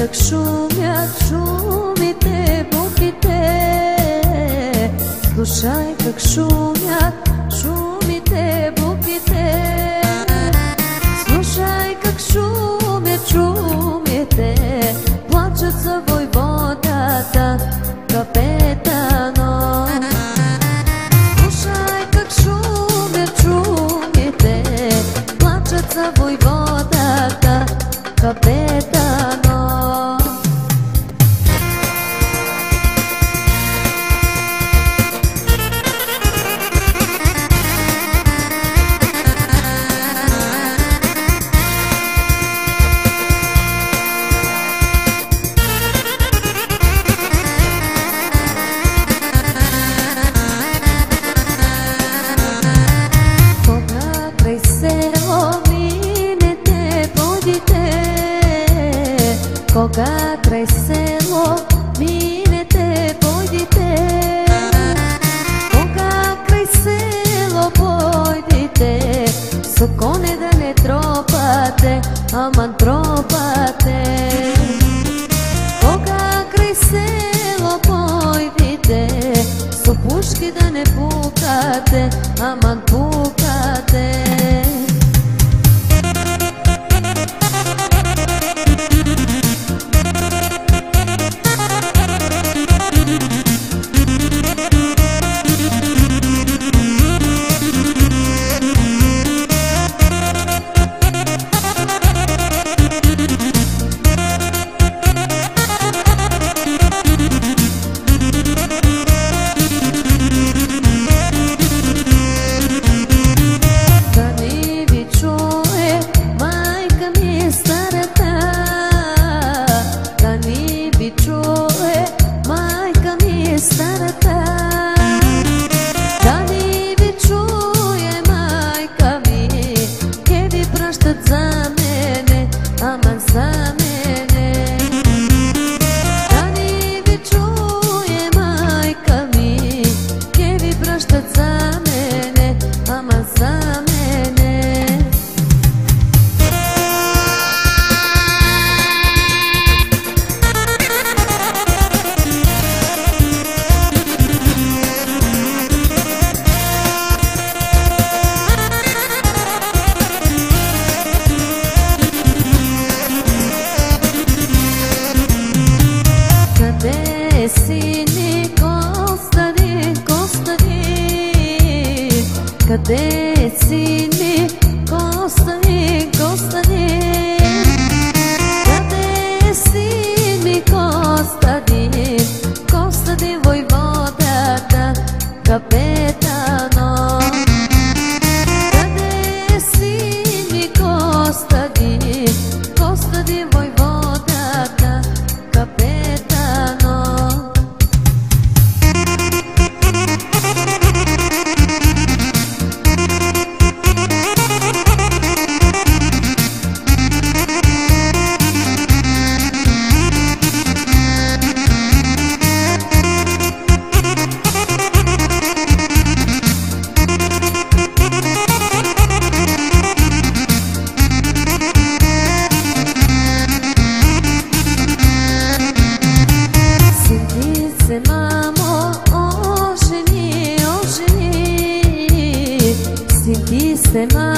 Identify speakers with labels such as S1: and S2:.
S1: как шумят шумите, буките. Слушай как шумят шумите, буките. Слушай как шумят шумите, плачат за войводата Капетано. Слушай как шумят шумите, плачат за войводата Капетано. Кога край село минете, пойдите. Кога край село пойдите, со коне да не тропате, аман тропате. Кога край село пойдите, со пушки да не пукате, аман пукате. Къде си ми, Костадин, Костадин? Къде си ми, Костадин? Костадин войводата Капетано. Къде си ми, Костадин? Костадин войводата Капетано. Мамо, ожени, ожени, синти се, мамо.